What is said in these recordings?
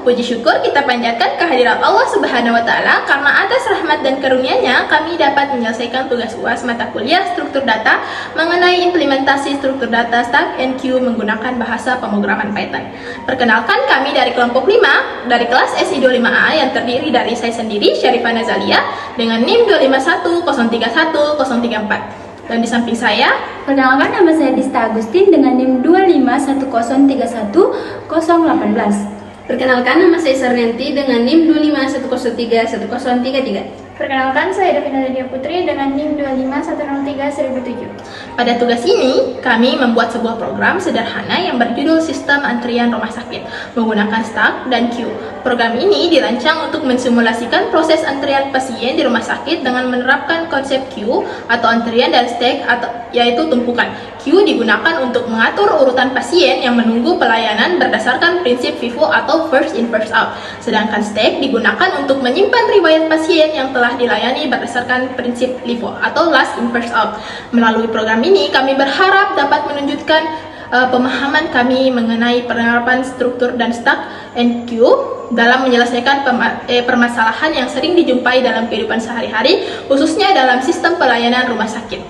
Puji syukur kita panjatkan kehadirat Allah Subhanahu wa Ta'ala karena atas rahmat dan karunia-Nya kami dapat menyelesaikan tugas UAS mata kuliah struktur data mengenai implementasi struktur data Stack and Queue menggunakan bahasa pemrograman Python. Perkenalkan, kami dari kelompok 5 dari kelas SI25A yang terdiri dari saya sendiri, Syarifah Nazalia, dengan NIM 251031034. Dan di samping saya, perkenalkan, nama saya Dista Agustin dengan NIM 251031018. Perkenalkan, nama saya Sarnenti dengan NIM 251031033. Perkenalkan, saya Davina Nadia Putri dengan NIM 251031007. pada tugas ini kami membuat sebuah program sederhana yang berjudul Sistem Antrian Rumah Sakit menggunakan Stack dan Queue. Program ini dirancang untuk mensimulasikan proses antrian pasien di rumah sakit dengan menerapkan konsep queue atau antrian dan stack yaitu tumpukan. Queue digunakan untuk mengatur urutan pasien yang menunggu pelayanan berdasarkan prinsip FIFO atau first in first out. Sedangkan stack digunakan untuk menyimpan riwayat pasien yang telah dilayani berdasarkan prinsip LIFO atau last in first out. Melalui program ini kami berharap dapat menunjukkan pemahaman kami mengenai penerapan struktur dan Stack and Queue dalam menyelesaikan permasalahan yang sering dijumpai dalam kehidupan sehari-hari, khususnya dalam sistem pelayanan rumah sakit.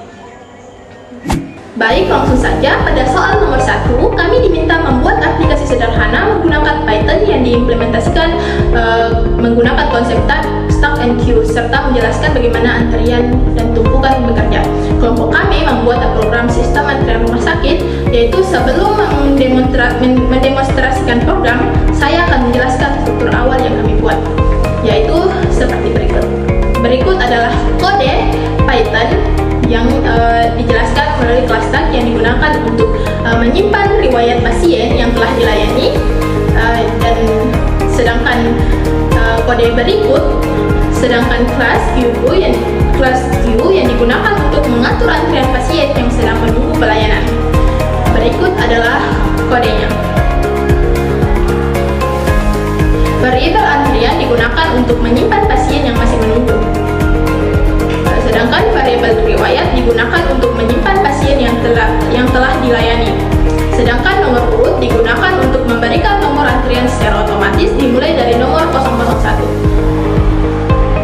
Baik, langsung saja pada soal nomor 1, kami diminta membuat aplikasi sederhana menggunakan Python yang diimplementasikan menggunakan konsep Stack and Queue serta menjelaskan bagaimana antrian dan tumpukan bekerja. Kelompok kami membuat program sistem antrian rumah sakit, yaitu sebelum mendemonstrasikan program, saya akan menjelaskan struktur awal yang kami buat, yaitu seperti berikut. Berikut adalah kode Python yang dijelaskan melalui kelas Stack yang digunakan untuk menyimpan riwayat pasien yang telah dilayani, dan sedangkan kode berikut, sedangkan kelas Queue yang digunakan untuk mengatur antrian pasien yang sedang menunggu pelayanan. Berikut adalah kodenya. Variabel antrian digunakan untuk menyimpan pasien yang masih menunggu. Sedangkan variabel riwayat digunakan untuk menyimpan pasien yang telah dilayani. Sedangkan nomor urut digunakan untuk memberikan nomor antrian secara otomatis dimulai dari nomor 001.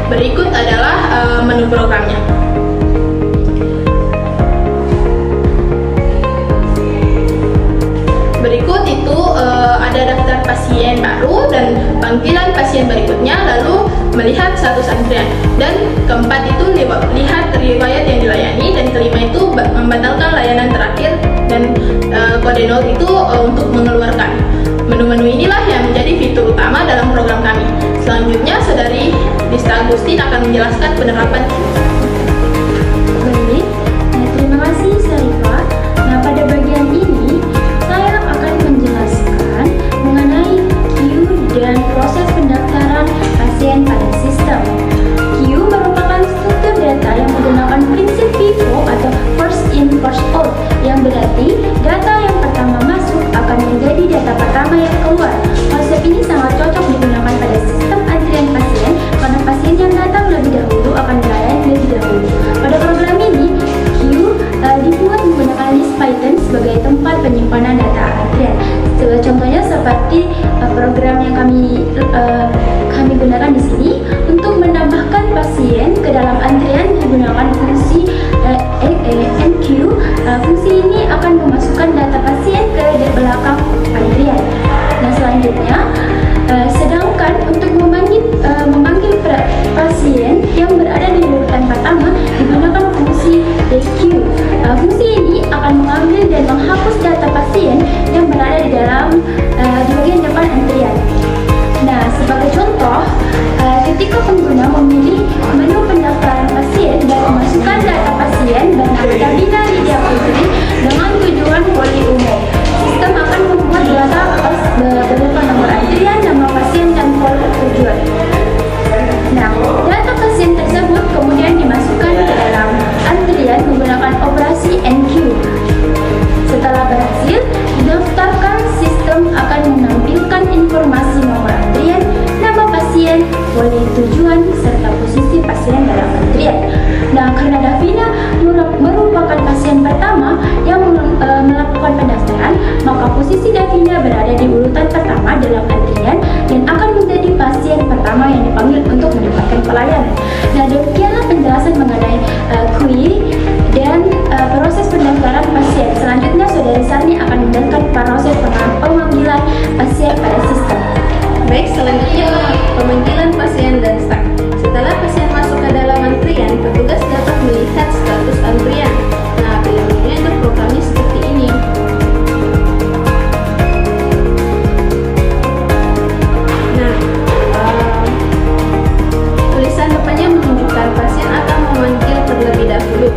Berikut adalah menu programnya. Berikut itu ada daftar pasien baru dan panggilan pasien berikutnya, lalu melihat status antrian, dan keempat itu lihat riwayat yang dilayani, dan kelima itu membatalkan layanan terakhir, dan kode 0 itu untuk mengeluarkan. Menu-menu inilah yang menjadi fitur utama dalam program kami. Selanjutnya, Saudari Dista Agustin akan menjelaskan penerapan Queue. Baik, terima kasih Syarifah. Nah, pada bagian ini saya akan menjelaskan mengenai Queue dan proses pendaftaran pasien pada sistem. Queue merupakan struktur data yang menggunakan prinsip FIFO atau first in first out, yang berarti data yang pertama masuk akan menjadi data pertama yang keluar. Konsep ini sangat cocok digunakan pada sistem antrian pasien karena pasien yang datang lebih dahulu akan dilayani lebih dahulu. Pada program ini, Queue dibuat menggunakan list Python sebagai tempat penyimpanan data antrian. Contohnya seperti program yang kami gunakan di sini untuk menambahkan pasien ke dalam antrian menggunakan fungsi enqueue. Fungsi ini akan memasukkan data pasien ke belakang antrian. Nah, selanjutnya, sedangkan untuk memanggil pasien yang berada di urutan pertama digunakan fungsi dequeue. Fungsi ini akan mengambil dan menghapus data pasien yang berada di bagian depan antrian. Nah, sebagai contoh, ketika pengguna memilih menu pendaftaran pasien dan memasukkan data pasien bernama Davina Nadia Putri dengan tujuan poli umum, sistem akan membuat data berupa nomor antrian, nama pasien, dan poli tujuan. Nah, data pasien tersebut kemudian dimasukkan ke dalam antrian menggunakan operasi enqueue. Setelah berhasil, didaftarkan sistem pelayanan. Nah, demikianlah penjelasan mengenai QI dan proses pendaftaran pasien. Selanjutnya, Saudari Sarni akan menjelaskan proses pemanggilan pasien pada sistem. Baik, selanjutnya pemanggilan pasien dan staf. Setelah pasien masuk ke dalam antrian, petugas dapat melihat status antrian. Nah, pilihannya untuk programnya seperti ini. Nah, tulisan depannya menunjukkan pasien akan memanggil terlebih dahulu.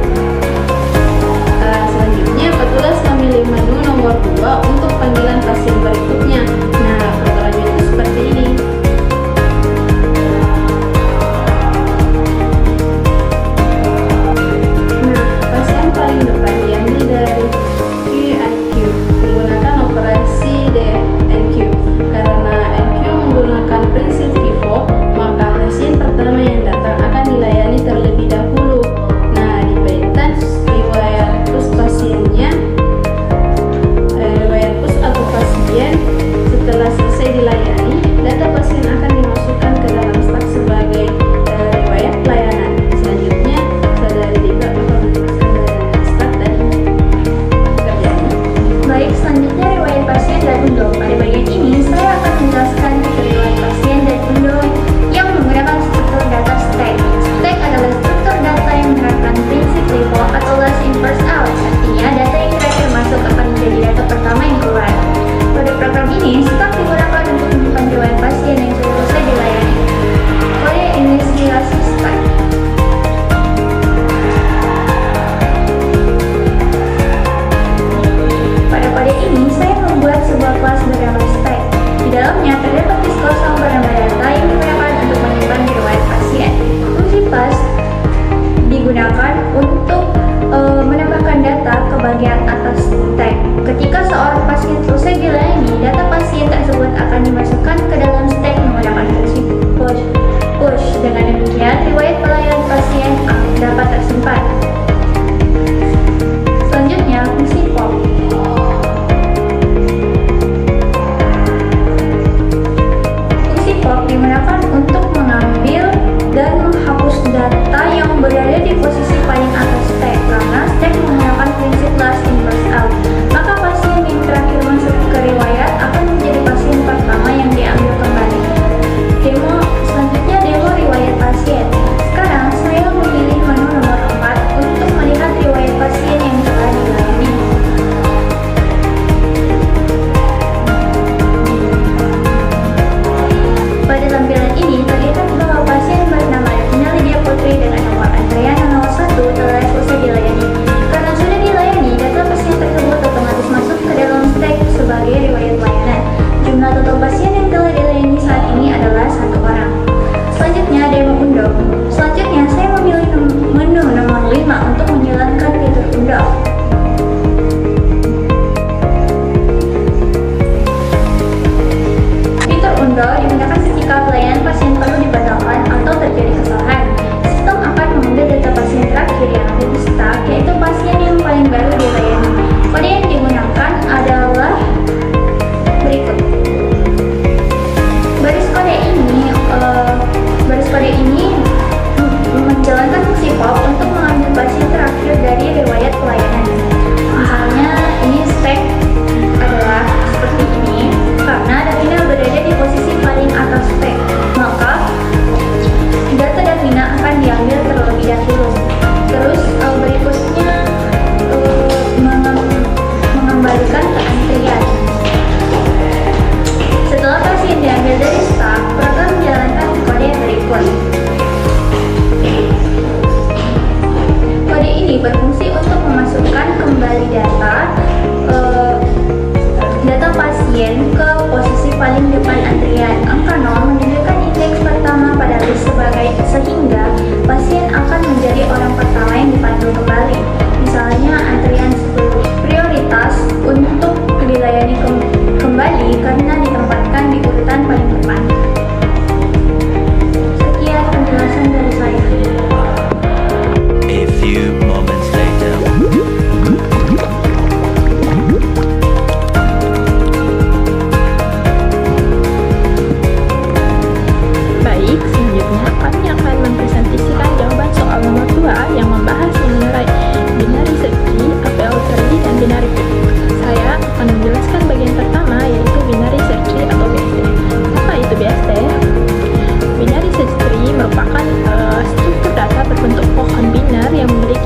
Selanjutnya, petugas memilih menu nomor 2 untuk panggilan pasien berikutnya. Nah, programnya itu seperti ini. Nah, pasien paling depan diambil dari Q&Q menggunakan operasi DNQ. Karena NQ menggunakan prinsip FIFO, maka pasien pertama yang datang akan dilayani terlebih dahulu. Nah, diberikan riwayat pus pasiennya, riwayat pus atau pasien. Setelah selesai dilayani, data pasien akan dimasukkan ke dalam stak sebagai riwayat pelayanan. Selanjutnya, Saudari Diva akan menjelaskan stak dan pekerjaannya. Baik, selanjutnya riwayat pasien dan undo. Pada bagian ini, saya akan menjelaskan riwayat pasien dan undo yang menggunakan struktur data stack. Stack adalah struktur data yang menerapkan prinsip LIFO atau last in first out. Artinya, data yang terakhir masuk akan menjadi data pertama yang keluar. Pada program ini, stack digunakan untuk menyimpan riwayat pasien yang sudah selesai dilayani. Kode investigasi stack. Pada kode ini, saya membuat sebuah kelas bernama stack. Di dalamnya terdapat disk kosong bernama data yang digunakan untuk menyimpan riwayat pasien. Fungsi pass digunakan untuk menambahkan data ke bagian atas stack. Ketika seorang pasien selesai dilayani, data pasien tersebut akan dimasukkan ke dalam stack menggunakan fungsi push. Dengan demikian, riwayat pelayanan pasien dapat tersimpan. Selanjutnya, fungsi pop. Fungsi pop digunakan untuk mengambil dan menghapus data yang berada di posisi paling atas stack. Karena stack menggunakan prinsip last in first out, maka pasien yang terakhir masuk ke riwayat akan menjadi pasien pertama yang diambil kembali. Selanjutnya demo riwayat pasien. Sekarang saya memilih menu nomor 4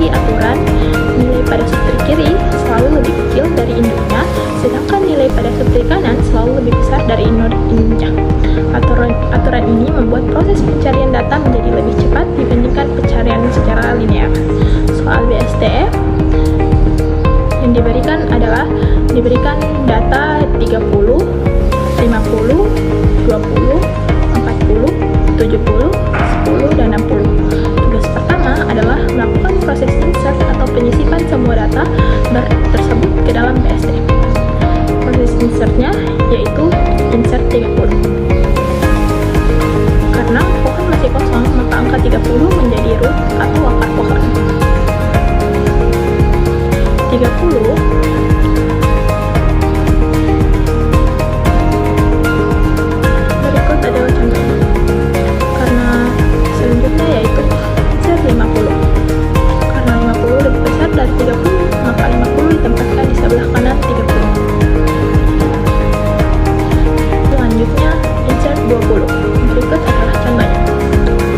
memiliki aturan nilai pada subtree kiri selalu lebih kecil dari induknya, sedangkan nilai pada subtree kanan selalu lebih besar dari induknya. Aturan ini membuat proses pencarian data menjadi lebih cepat dibandingkan pencarian secara linear. Soal BSTF yang diberikan data 30, 50, 20, 40, 70, 10, dan 60. Tugas pertama adalah melakukan proses insert atau penyisipan semua data tersebut ke dalam BSTF. Proses insertnya yaitu insert 30. Karena pohon masih kosong, maka angka 30 menjadi root atau akar pohon. 30 berikut adalah contohnya. Karena selanjutnya yaitu insert 50. Karena 50 lebih besar dari 30, maka 50 ditempatkan di sebelah kanan 30. Selanjutnya insert 20. Berikut adalah contohnya.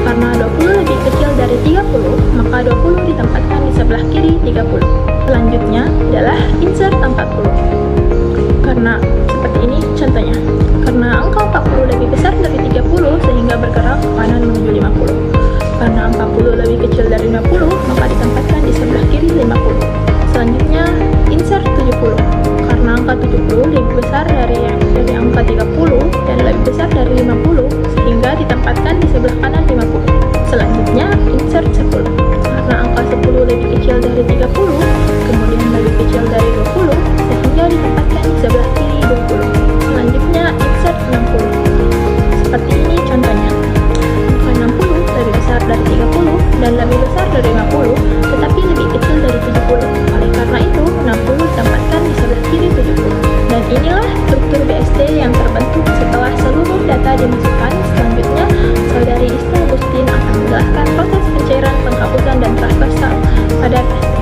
Karena 20 lebih kecil dari 30, maka 20 ditempatkan di sebelah kiri 30. Selanjutnya adalah insert 40. Karena seperti ini contohnya. Karena angka 40 lebih besar dari 30 sehingga bergerak ke kanan menuju 50. Karena 40 lebih kecil dari 50, maka ditempatkan di sebelah kiri 50. Selanjutnya insert 70. Karena angka 70 lebih besar dari angka 30 dan lebih besar dari 50 sehingga ditempatkan di sebelah kanan 50. Selanjutnya insert 10. Karena angka 10 lebih kecil dari 30, kemudian lebih kecil dari 20 sehingga ditempatkan di sebelah kiri 20. Selanjutnya insert 60. Seperti ini contohnya. Angka 60 lebih besar dari 30 dan lebih besar dari 50, tetapi lebih kecil dari 70. Oleh karena itu, 60 ditempatkan di sebelah kiri 70. Dan inilah struktur BST yang terbentuk setelah seluruh data dimasukkan. Selanjutnya, Saudari Dista Agustin akan menjelaskan proses pencairan, penghapusan, dan transversal pada BST.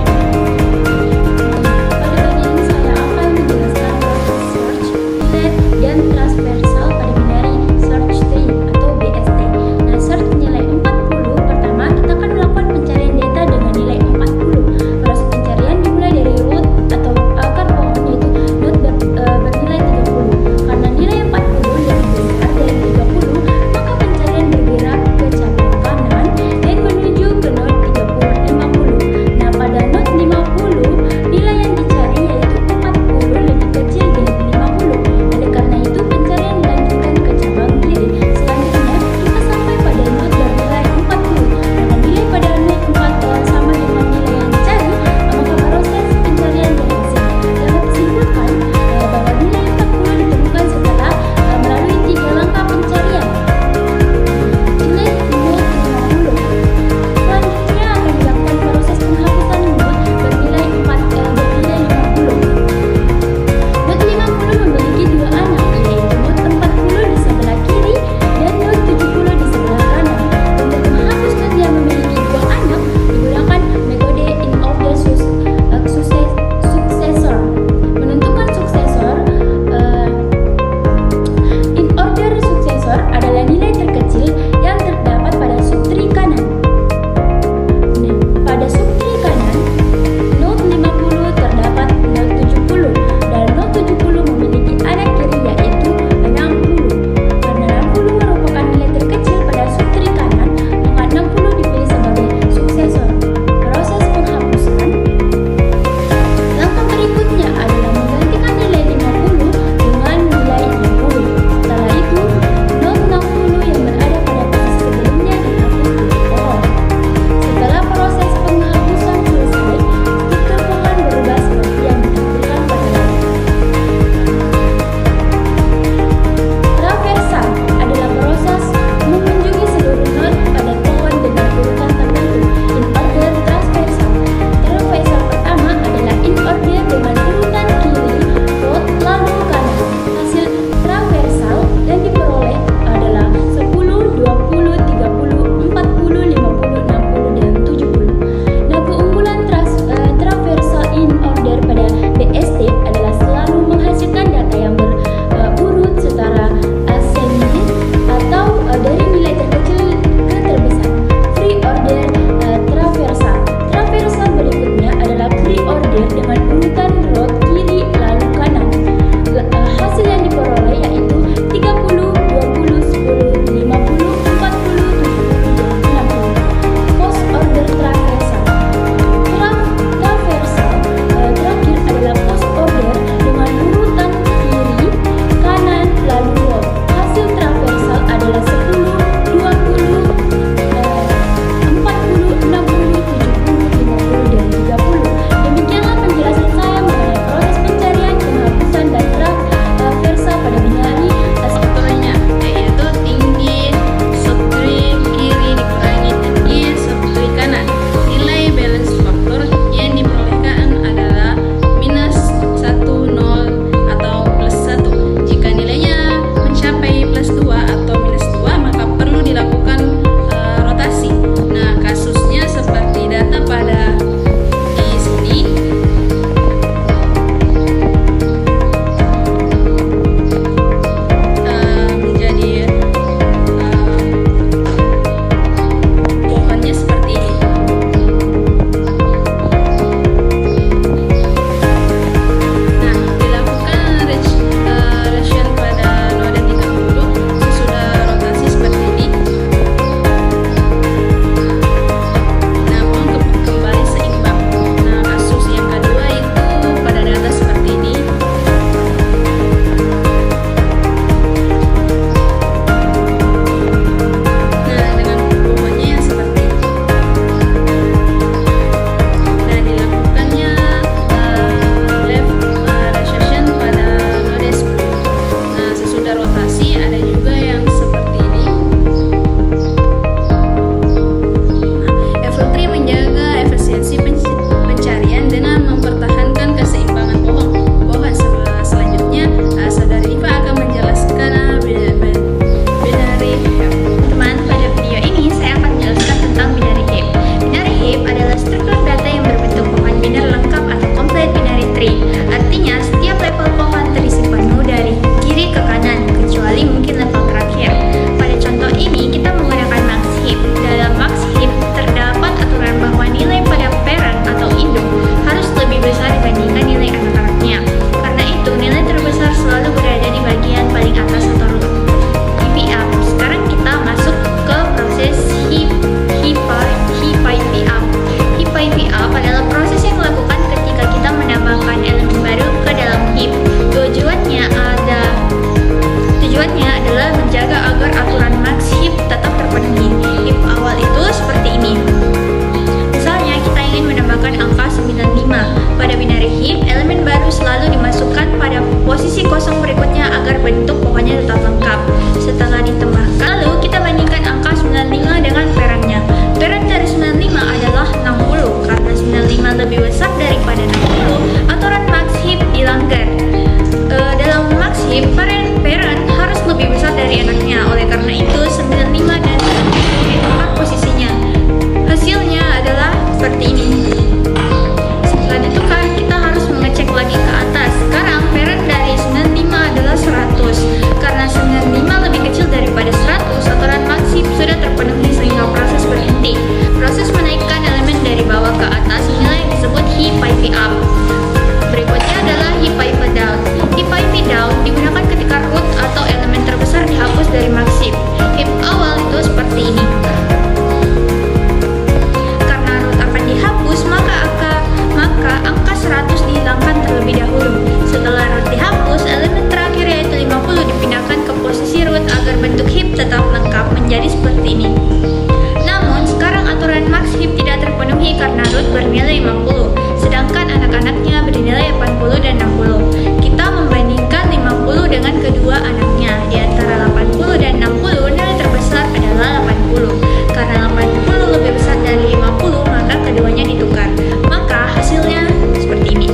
anaknya bernilai 80 dan 60. Kita membandingkan 50 dengan kedua anaknya. Di antara 80 dan 60, nilai terbesar adalah 80. Karena 80 lebih besar dari 50, maka keduanya ditukar. Maka hasilnya seperti ini.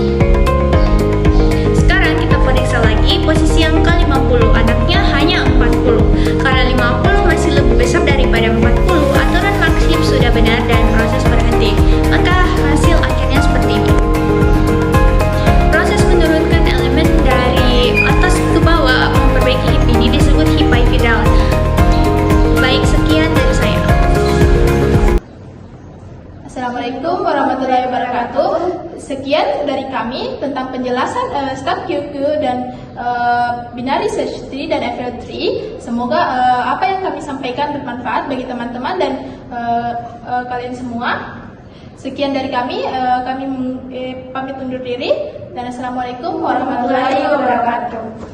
Sekarang kita periksa lagi posisi angka 50. Anaknya hanya 40. Karena 50 masih lebih besar daripada 40, aturan maksim sudah benar dan proses berhenti. Maka hasil akhirnya seperti ini. Proses menurunkan elemen dari atas ke bawah memperbaiki heap ini disebut heap bifiral. Baik, sekian dari saya. Assalamualaikum warahmatullahi wabarakatuh. Sekian dari kami tentang penjelasan Stack QQ dan Binary Search Tree dan FL Tree. Semoga apa yang kami sampaikan bermanfaat bagi teman-teman dan kalian semua. Sekian dari kami pamit undur diri dan assalamualaikum warahmatullahi wabarakatuh.